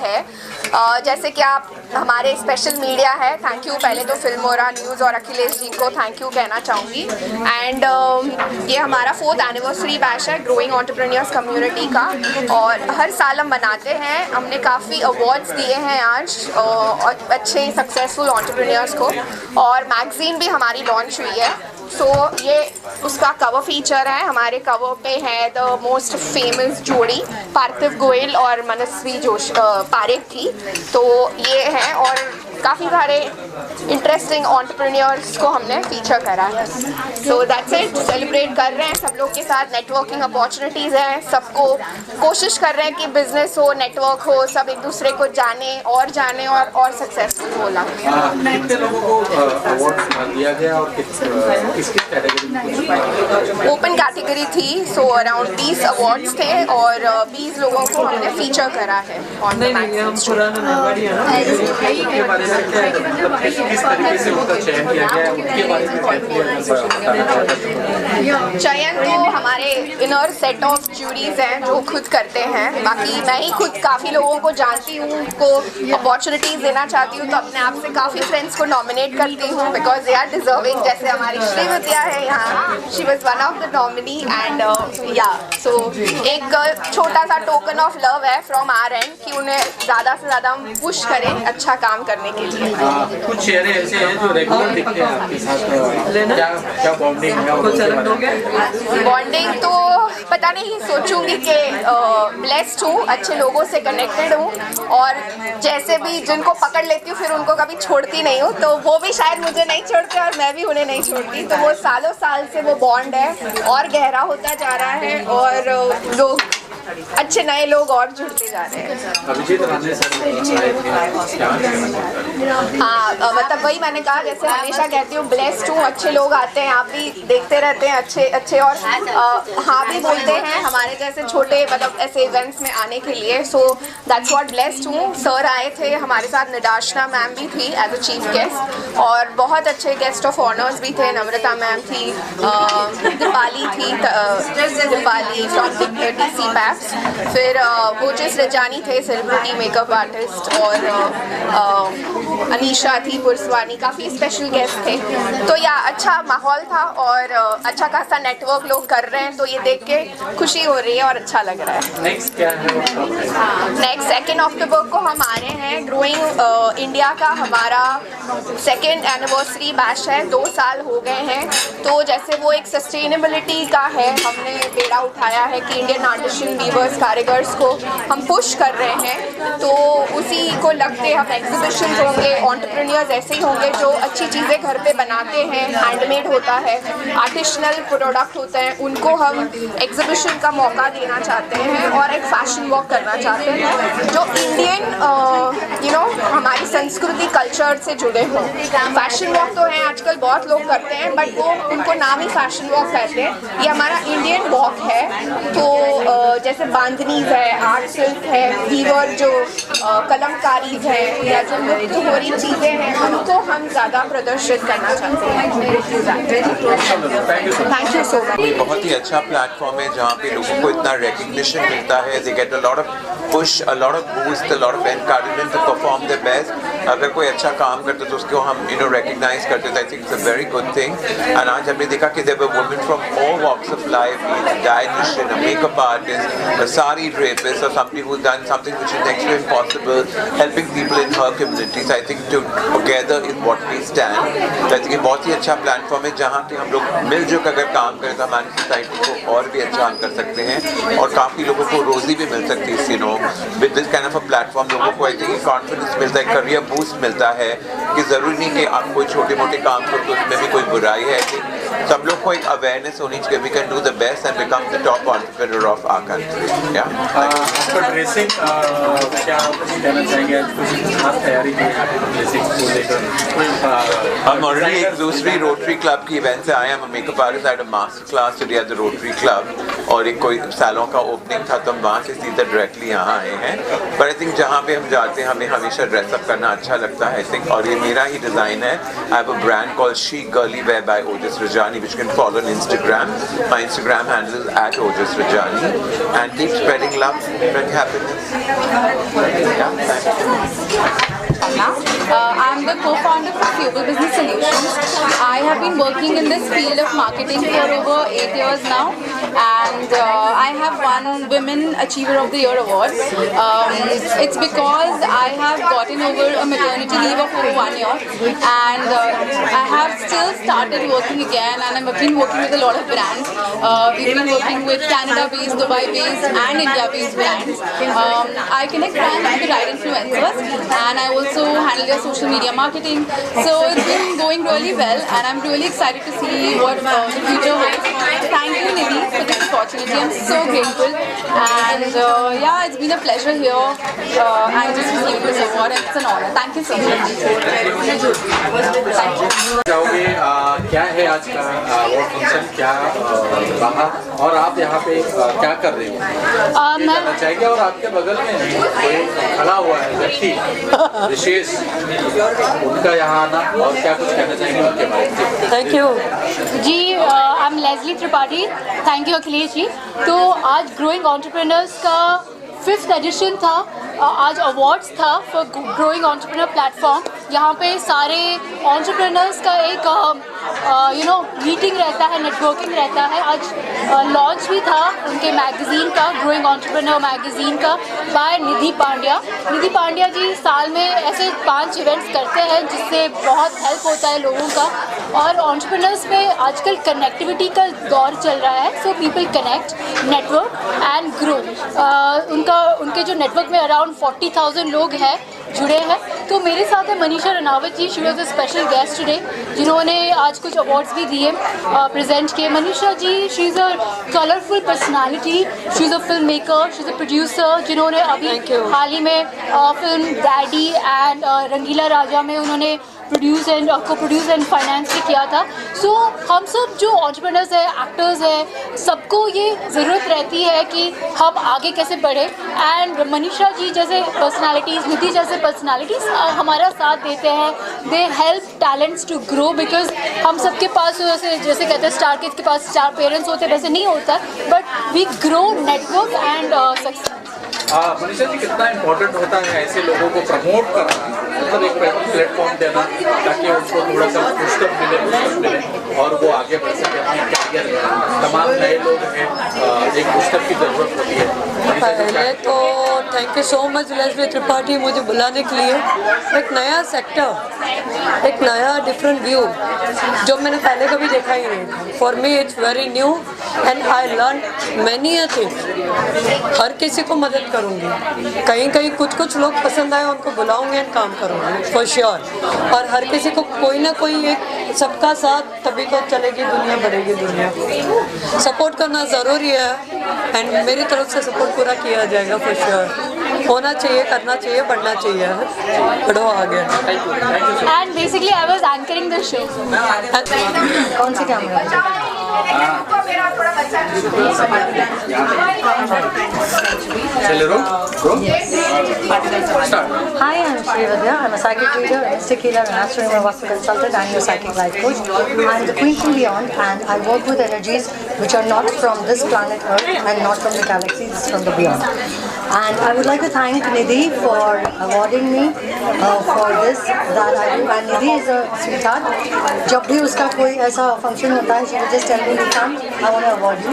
है। जैसे कि आप हमारे स्पेशल मीडिया है, थैंक यू पहले तो फिल्मोरा न्यूज़ और अखिलेश जी को थैंक यू कहना चाहूँगी। एंड ये हमारा 4th एनिवर्सरी बैच है ग्रोइंग एंटरप्रेन्योर्स कम्युनिटी का, और हर साल हम बनाते हैं। हमने काफ़ी अवार्ड्स दिए हैं आज और अच्छे सक्सेसफुल एंटरप्रेन्योर्स को, और मैगज़ीन भी हमारी लॉन्च हुई है। सो ये उसका कवर फीचर है। हमारे कवर पे है द मोस्ट फेमस जोड़ी पार्थिव गोयल और मनस्वी पारेख की, तो ये है। और काफ़ी सारे इंटरेस्टिंग एंटरप्रेन्योर्स को हमने फीचर करा है। सो दैट्स इट, सेलिब्रेट कर रहे हैं सब लोग के साथ। नेटवर्किंग अपॉर्चुनिटीज़ हैं, सबको कोशिश कर रहे हैं कि बिजनेस हो, नेटवर्क हो, सब एक दूसरे को जाने और सक्सेसफुल होला। कितने लोगों को अवार्ड दिया गया और किस कैटेगरी में? ओपन कैटेगरी थी, सो अराउंड 20 अवार्ड्स थे और 20 लोगों को हमने फीचर करा है। किस तरीके से उनका चयन किया गया है, उनके बारे में चयन तो हमारे इनर सेट ऑफ जूरीज हैं जो खुद करते हैं। बाकी मैं ही खुद काफ़ी लोगों को जानती हूँ, उनको अपॉर्चुनिटीज़ देना चाहती हूँ, तो अपने आप से काफ़ी फ्रेंड्स को नॉमिनेट करती हूँ बिकॉज दे आर डिजर्विंग। जैसे हमारी श्रीविद्या है यहाँ, she was one of the nominee and या सो एक छोटा सा टोकन ऑफ लव है फ्रॉम आवर एंड कि उन्हें ज़्यादा से ज़्यादा हम पुश करें अच्छा काम करने के लिए। कुछ चेहरे ऐसे हैं जो रेगुलर दिखते हैं आपके साथ, क्या बॉन्डिंग है? बॉन्डिंग तो पता नहीं, सोचूंगी कि ब्लेस्ड हूँ, अच्छे लोगों से कनेक्टेड हूँ, और जैसे भी जिनको पकड़ लेती हूँ फिर उनको कभी छोड़ती नहीं हूँ, तो वो भी शायद मुझे नहीं छोड़ते और मैं भी उन्हें नहीं छोड़ती। तो वो सालों साल से वो बॉन्ड है और गहरा होता जा रहा है, और लोग अच्छे नए लोग और जुड़ते जा रहे हैं। हाँ, मतलब वही मैंने कहा, जैसे हमेशा कहती हूँ ब्लेस्ड हूँ, अच्छे लोग आते हैं, आप भी देखते रहते हैं अच्छे और हाँ भी बोलते हैं हमारे जैसे छोटे मतलब ऐसे इवेंट्स में आने के लिए। सो दैट्स व्हाट ब्लेस्ड हूँ। सर आए थे हमारे साथ, निदाशना मैम भी थी एज अ चीफ गेस्ट, और बहुत अच्छे गेस्ट ऑफ ऑनर्स भी थे। नम्रता मैम थी, दीपाली थी, दीपाली फ्रॉम DC पैक्स, फिर ओजस रजानी थे सेलिब्रिटी मेकअप आर्टिस्ट, और अनीशा थी पुरसवानी, काफ़ी स्पेशल गेस्ट थे। तो या अच्छा माहौल था और अच्छा खासा नेटवर्क लोग कर रहे हैं, तो ये देख के खुशी हो रही है और अच्छा लग रहा है। नेक्स्ट क्या है? नेक्स्ट 2 अक्टूबर को हम आ रहे हैं। ग्रोइंग इंडिया का हमारा 2nd एनिवर्सरी बैच है, 2 साल हो गए हैं। तो जैसे वो एक सस्टेनेबिलिटी का है, हमने बेड़ा उठाया है कि इंडियन आर्टिशन वीवर्स कारीगर्स को हम पुश कर रहे हैं, तो उसी को लगते हम एग्जीबिशंस होंगे, एंटरप्रेन्योर्स ऐसे ही होंगे जो अच्छी चीज़ें घर पे बनाते हैं, हैंडमेड होता है, आर्टिशनल प्रोडक्ट होते हैं, उनको हम एग्जीबिशन का मौका देना चाहते हैं और एक फैशन वॉक करना चाहते हैं जो इंडियन हमारी संस्कृति कल्चर से जुड़े हों। फैशन वॉक तो है आजकल बहुत लोग करते हैं, बट वो उनको नाम ही फैशन वॉक कहते हैं। ये हमारा इंडियन वॉक है, तो जैसे बांधनीज है, आर्ट सिल्क है, वीवर जो कलमकारीज है, या जो लुप्त हो रही चीज़ें हैं, उनको हम ज़्यादा प्रदर्शित करना चाहते हैं। Thank you so much. बहुत ही अच्छा प्लेटफॉर्म है जहाँ पे लोगों को इतना रिकग्निशन मिलता है, they get a lot of push, a lot of boost, a lot of encouragement to perform the best. अगर कोई अच्छा काम करते तो उसको हम रिकग्नाइज करते थे। I think it's a very good thing. And आज हमने देखा कि there were women from all walks of life, dietitian, a makeup artist, a sari drapist, or somebody who's done something which is next to impossible, helping people in her communities. I think together is what we stand. I think ये बहुत ही अच्छा platform है जहाँ पे हम लोग मिलजुल कर अगर काम करें तो हमारी सोसाइटी को और भी अच्छा हम कर सकते हैं, और काफ़ी लोगों को रोज़ी भी मिल सकती है। With this kind of a platform लोगों को आई थिंक कॉन्फिडेंस मिलता है, करियर बूस्ट मिलता है कि ज़रूरी नहीं कि आप कोई छोटे मोटे काम करो तो उसमें भी कोई बुराई है। कि सब लोग को एक अवेयरनेस होनी चाहिए, we can do the best and become the top entrepreneur of our country. आपका ड्रेसिंग क्या कहना चाहेंगे? कुछ खास तैयारी की ड्रेसिंग को लेकर? हम ऑलरेडी एक दूसरी रोटरी क्लब की इवेंट से आए हैं। हम makeup artist at a master class today at the rotary club, और एक कोई सालों का ओपनिंग था तो हम वहाँ से सीधा डायरेक्टली यहाँ आए हैं। पर आई थिंक जहाँ पे हम जाते हैं हमें हमेशा ड्रेसअप करना अच्छा लगता है आई थिंक, और ये मेरा ही डिज़ाइन है। I have a brand called she girly wear by Ojas Rajani which you can follow on Instagram. My Instagram handle is @OjasRajani, and keep spreading love, spreading happiness. Yeah, working in this field of marketing for over 8 years now, and I have won Women Achiever of the Year award. It's because I have gotten over a maternity leave of over 1 year, and I have still started working again, and I've been working with a lot of brands. We've been working with Canada-based, Dubai-based and India-based brands. I connect brands with the right influencers, and I also handle their social media marketing. So it's been going really well, and I'm really excited to see what the future holds. Thank you, Nidhi, for this opportunity. I'm so grateful, and yeah, it's been a pleasure here. I just received this award, and it's an honor. Thank you so much. जाओगे क्या है आज का award function, क्या रहा और आप यहाँ पे क्या कर रहे हो? जानना चाहेंगे। और आपके बगल में कोई खड़ा हुआ है व्यक्ति विशेष, उनका यहाँ आना और क्या कुछ कहना चाहेंगे उनके बारे में? Thank you ji. I am Leslie Tripathi. Thank you Akhilesh ji. तो आज ग्रोइंग एंटरप्रेन्योर्स का 5th एडिशन था। आज अवार्ड्स था फॉर ग्रोइंग एंटरप्रेन्योर प्लेटफॉर्म। यहाँ पे सारे एंटरप्रेन्योर्स का एक मीटिंग रहता है, नेटवर्किंग रहता है। आज लॉन्च भी था उनके मैगज़ीन का, ग्रोइंग एंटरप्रेन्योर मैगज़ीन का, बाय निधि पांड्या। निधि पांड्या जी साल में ऐसे 5 इवेंट्स करते हैं जिससे बहुत हेल्प होता है लोगों का। और एंटरप्रेन्योर्स में आजकल कनेक्टिविटी का दौर चल रहा है, so people connect, network and grow. उनके जो नेटवर्क में अराउंड 40,000 लोग हैं, जुड़े हैं। तो मेरे साथ है Manisha Ranawat ji. She was a special guest today, जिन्होंने आज कुछ अवार्ड्स भी दिए, प्रेजेंट किए। Manisha ji, she is a colourful personality, she is a film maker, she is a producer, जिन्होंने अभी हाल ही में film Daddy and Rangeela Raja में उन्होंने produce and coproduce and finance भी किया था। सो हम सब जो एंटरप्रेन्योर्स हैं, एक्टर्स हैं, सबको ये ज़रूरत रहती है कि हम आगे कैसे बढ़े। एंड मनीषा जी जैसे पर्सनालिटीज़, निधि जैसे पर्सनालिटीज़ हमारा साथ देते हैं। They help talents to grow, because हम सबके पास जैसे कहते हैं स्टार किड्स के पास स्टार पेरेंट्स होते, वैसे नहीं होता, but we grow network and success. Manisha ji, कितना इम्पोर्टेंट होता है ऐसे लोगों को प्रमोट करना, मतलब एक प्लेटफॉर्म देना ताकि उनको थोड़ा सा पुशअप मिले और वो आगे बढ़ सके अपने कैरियर में। तमाम नए लोग हैं, एक पुशअप की ज़रूरत होती है। पहले तो thank you so much Leslie Tripathi मुझे बुलाने के लिए। एक नया सेक्टर, एक नया डिफरेंट व्यू जो मैंने पहले कभी देखा ही नहीं। For me it's very new and I learn many a things. हर किसी को मदद करूँगी, कहीं कुछ लोग पसंद आए उनको बुलाऊंगी एंड काम करूँगी फॉर श्योर। और हर किसी को कोई ना कोई एक सबका साथ, तभी तो चलेगी दुनिया, बढ़ेगी दुनिया। सपोर्ट करना ज़रूरी है एंड मेरी तरफ से सपोर्ट पूरा किया जाएगा फॉर श्योर। होना चाहिए, करना चाहिए, बढ़ना चाहिए, बढ़ो आगे। And basically I was anchoring the show. कौन सी camera? Hi, I'm Srividya. I'm a psychic reader, a mystic healer, an astro-numerological consultant, and a psychic life coach. I'm the Queen from Beyond, and I work with energies which are not from this planet Earth and not from the galaxy, this is from the Beyond. And I would like to thank Nidhi for awarding me for this that I do. And Nidhi is a sweetheart. जब भी उसका कोई ऐसा function होता है, she will just tell me, "Come, I want to award you."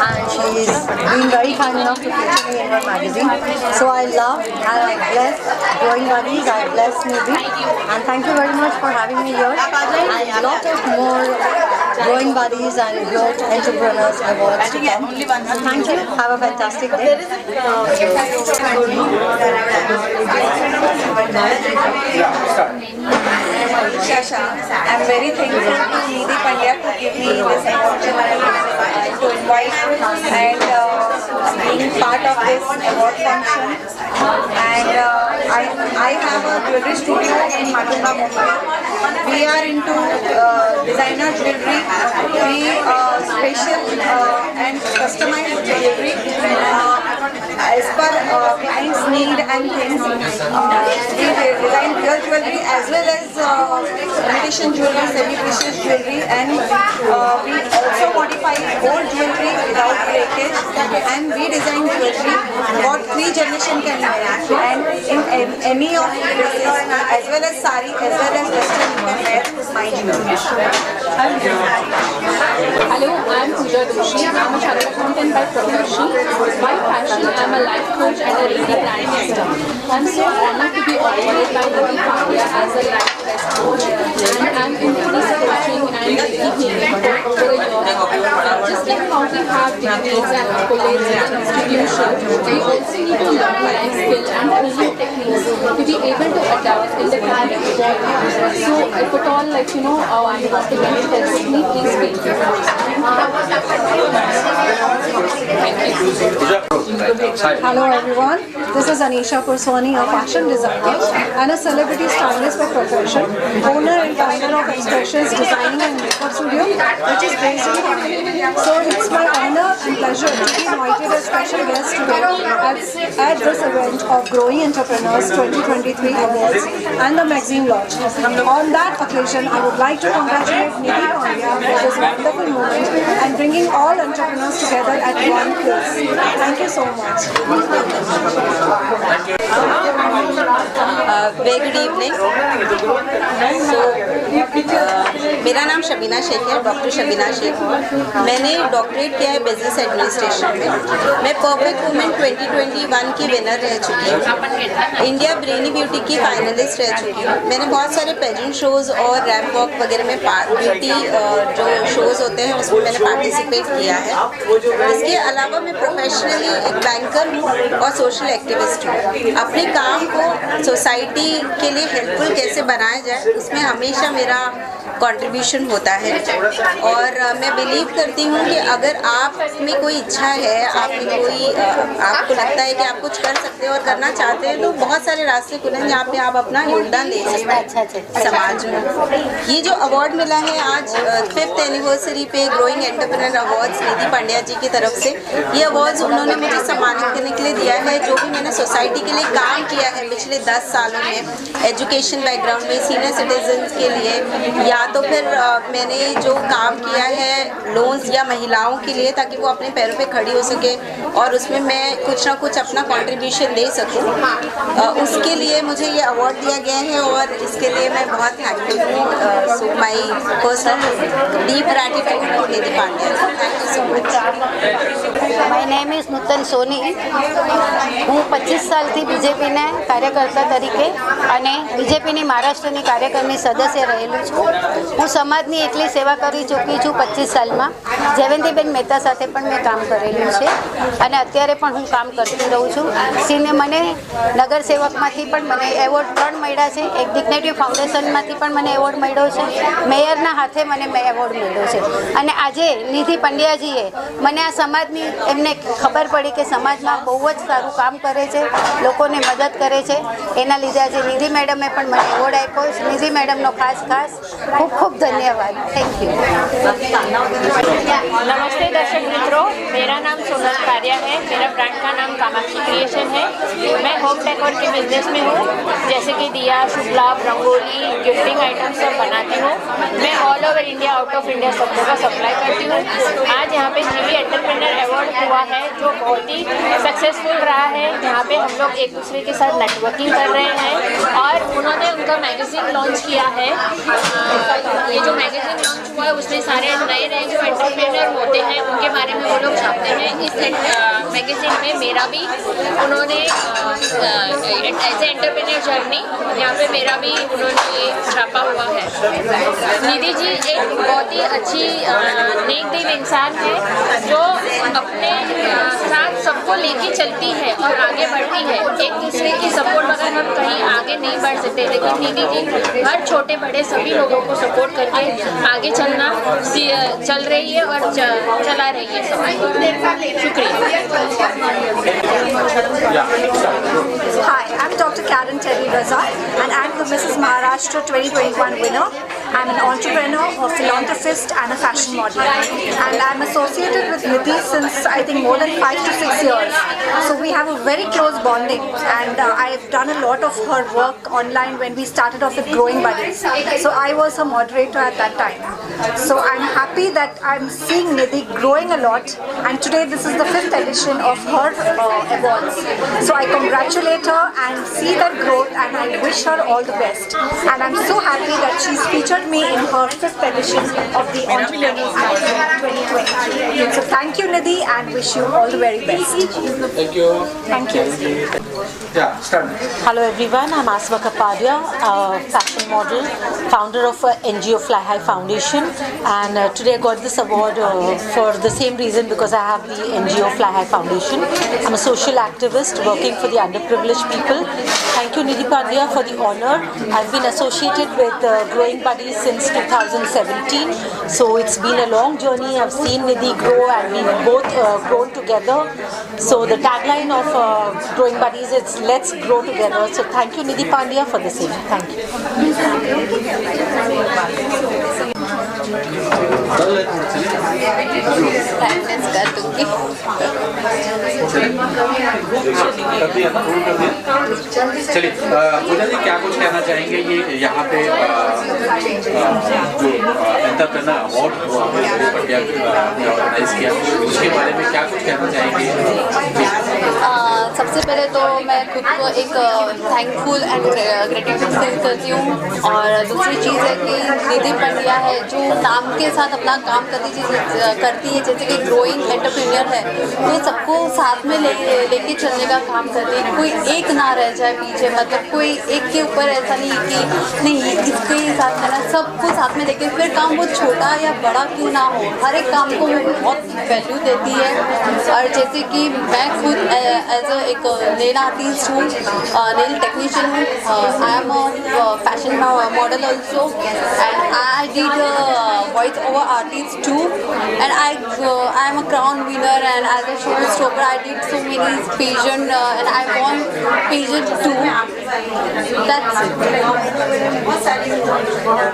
And she is been very kind enough to feature me in her magazine. So I love and I bless Growing Buddies. I bless Nidhi, and thank you very much for having me here. And a lot of more Growing Buddies and Growth Entrepreneurs Awards to come. Thank you. Have a fantastic day. Shasha, I'm very thankful to Nidhi Pandya to give me this opportunity to invite and being part of this award function. And I have a jewelry studio in Matunga, Mumbai. We are into designer jewelry. We special and customized jewelry as per clients' need and things. We design real jewelry as well as imitation jewelry, semi-precious jewelry, and we also modify old jewelry without breakage, and we design jewelry what 3 generations can wear, and in any of the dresses as well as sari as well as western you can wear my jewelry. Hello, I'm Pooja Doshi. I'm a chartered accountant by profession. By passion, I'm a life coach and a Reiki brand master. I'm so honored to be awarded by Nidhi Pandya as a life best coach, and I'm into this coaching and Reiki healing for over a year. Just like how we have degrees and accolades in an institution, we also need to learn life skill and healing techniques to be able to adapt in the current world. So if at all, like you want to get in touch with me, please speak to me. Hello everyone, this is Anisha Purswani, a fashion designer and a celebrity stylist by profession, owner and founder of Expressions Designing and Makeup Studio, which is based in Delhi. So it's my honor and pleasure to be invited as special guest today at this event of Growing Entrepreneurs 2023 Awards and the magazine launch. On that occasion, I would like to congratulate Nidhi Pandya for this wonderful moment and bringing all entrepreneurs together at one place. Thank you so much. Very good evening. मेरा नाम शबीना शेख है, doctor Shabina Sheikh. मैंने doctorate किया है business administration में। मैं perfect women 2021 की winner रह चुकी हूँ। इंडिया ब्रेनी ब्यूटी की फाइनलिस्ट रह चुकी हूँ। मैंने बहुत सारे पेजेंट शोज़ और रैम्प वॉक वगैरह में ब्यूटी जो शोज़ होते हैं उसमें मैंने पार्टिसिपेट किया है। इसके अलावा मैं प्रोफेशनली एक बैंकर हूँ और सोशल एक्टिविस्ट हूँ। अपने काम को सोसाइटी के लिए हेल्पफुल कैसे बनाया जाए उसमें हमेशा मेरा कंट्रीब्यूशन होता है। और मैं बिलीव करती हूँ कि अगर आप में कोई इच्छा है, आपको लगता है कि आप कुछ कर सकते हो और करना चाहते हैं तो बहुत सारे रास्ते खुले हैं जहाँ पे आप अपना योगदान दे सकते हैं समाज में। ये जो अवार्ड मिला है आज 5th एनिवर्सरी पे ग्रोइंग एंटरप्रेन्योर अवार्ड्स निधि पांड्या जी की तरफ से, ये अवार्ड्स उन्होंने मुझे सम्मानित करने के लिए दिया है। जो भी मैंने सोसाइटी के लिए काम किया है पिछले 10 सालों में, एजुकेशन बैकग्राउंड में, सीनियर सिटीजन के लिए, या तो फिर मैंने जो काम किया है लोन्स या महिलाओं के लिए ताकि वो अपने पैरों पे खड़ी हो सके और उसमें मैं कुछ ना कुछ अपना कंट्रीब्यूशन दे सकूं, उसके लिए मुझे ये अवार्ड दिया गया है और इसके लिए मैं बहुत थैंकफुल हूँ। So my personal deep gratitude to Nidhi Pandya. Thank you so much. My name is Nutan Soni. હું 25 સાલથી બીજેપીના કાર્યકર્તા તરીકે અને બીજેપીની મહારાષ્ટ્રની કાર્યકરની સદસ્ય રહેલું છું। હું સમાજની એટલી સેવા કરી ચૂકી છું 25 સાલમાં। જયવંતીબેન મહેતા સાથે પણ મેં કામ કરેલું છે અને અત્યારે પણ હું કામ કરતી રહું છું। મને નગર સેવકમાંથી પણ મને એવોર્ડ 3 મળ્યા છે। એક ડિગ્નિટી ફાઉન્ડેશનમાંથી પણ મને એવોર્ડ મળ્યો છે। મેયરના હાથે મને એવોર્ડ મળ્યો છે અને આજે નિધિ પંડ્યાજીએ મને આ સમાજની એમને ખબર પડી કે સમાજમાં બહુ જ સારું કામ કરે છે, લોકોને મદદ કરે છે, એના લીધે આજે નિધિ મેડમે પણ મને એવોર્ડ આપ્યો। નિધિ મેડમનો ખાસ खूब खूब धन्यवाद। Thank you. नमस्ते दर्शक मित्रों, मेरा नाम सोनल कारिया है। मेरा ब्रांड का नाम कामाक्षी क्रिएशन है। मैं होम डेकोर के बिजनेस में हूँ, जैसे कि दिया, शुभ लाभ, रंगोली, गिफ्टिंग आइटम सब बनाती हूँ। मैं all over India, out of India सब जगह सप्लाई करती हूँ। आज यहाँ पे जीवी एंटरप्रेन्योर अवार्ड हुआ है जो बहुत ही सक्सेसफुल रहा है, जहाँ पे हम लोग एक दूसरे के साथ नेटवर्किंग कर रहे हैं और उन्होंने उनका मैगजीन लॉन्च किया है। ये जो मैगजीन लॉन्च हुआ है उसमें सारे नए जो एंटरप्रेन्योर होते हैं उनके बारे में वो लोग छापते हैं। इस मैगजीन में मेरा भी उन्होंने एज ए एंटरप्रेन्योर जर्नी यहाँ पे मेरा भी उन्होंने छापा हुआ है। निधि जी एक बहुत ही अच्छी नेक दिल इंसान है जो अपने साथ सबको लेके चलती है और आगे बढ़ती है। एक दूसरे की सपोर्ट बगैर हम कहीं आगे नहीं बढ़ सकते, लेकिन निधि जी हर छोटे बड़े सभी लोगों को सपोर्ट करके आगे चल रही है और चला रही है। शुक्रिया। Hi, I'm Dr. Karen Terry Raza and I'm the Mrs. Maharashtra 2021 winner. I'm an entrepreneur, a philanthropist and a fashion model. And I'm associated with Nidhi since I think more than 5 to 6 years. So we have a very close bonding and I've done a lot of her work work online when we started off with Growing Buddies. So I was her moderator at that time. So I'm happy that I'm seeing Nidhi growing a lot, and today this is the 5th edition of her awards. So I congratulate her and see that growth, and I wish her all the best. And I'm so happy that she's featured me in her 5th edition of the Entrepreneurs Magazine 2023. So thank you, Nidhi, and wish you all the very best. Thank you. Thank you. Yeah, start. Hello everyone, I'm Asma Kapadia, fashion model, founder of NGO Fly High Foundation, and today I got this award for the same reason, because I have the NGO Fly High Foundation. I'm a social activist working for the underprivileged people. Thank you Nidhi Pandya for the honor. I've been associated with Growing Buddies since 2017, so it's been a long journey. I've seen Nidhi grow and we've both grown together. So the tagline of Growing Buddies is "Let's grow together." So thank you Nidhi Pandya for the same. Thank you. चलिए पूजा जी, क्या कुछ कहना चाहेंगे? ये यहाँ पे जो entrepreneur award organise किया, उसके बारे में क्या कुछ कहना चाहेंगे? सबसे पहले तो मैं खुद को एक थैंकफुल एंड ग्रेटिट्यूड फील करती हूँ, और दूसरी चीज़ है कि निधि पंड्या है जो नाम के साथ अपना काम करती है, जैसे कि ग्रोइंग एंटरप्रेन्योर है, तो सबको साथ में लेके चलने का काम करती है। कोई एक ना रह जाए पीछे, मतलब कोई एक के ऊपर ऐसा नहीं कि नहीं इसके साथ करना, सबको साथ में लेके, फिर काम वो छोटा या बड़ा क्यों ना हो, हर एक काम को वो बहुत वैल्यू देती है। और जैसे कि मैं खुद एज एक नेल आर्टिस्ट हूँ, नेल टेक्नीशियन हूँ, I am a fashion model also, and I did voice over artist too, and I am a crown winner, and as a show stopper I did so many pageant, and I won pageant too.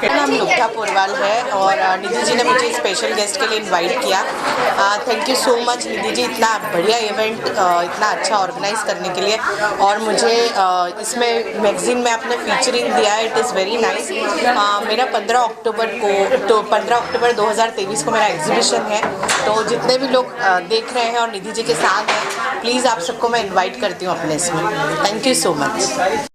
मेरा नाम नुक्ता पोरवाल है, और निधि जी ने मुझे special guest के लिए invite किया। Thank you so much Nidhi ji, इतना बढ़िया इवेंट इतना अच्छा ऑर्गेनाइज करने के लिए, और मुझे इसमें मैगजीन में आपने फीचरिंग दिया है, इट इज़ वेरी नाइस। मेरा 15 अक्टूबर 2023 को मेरा एग्जीबिशन है, तो जितने भी लोग देख रहे हैं और निधि जी के साथ हैं, प्लीज़ आप सबको मैं इनवाइट करती हूँ अपने इसमें। Thank you so much.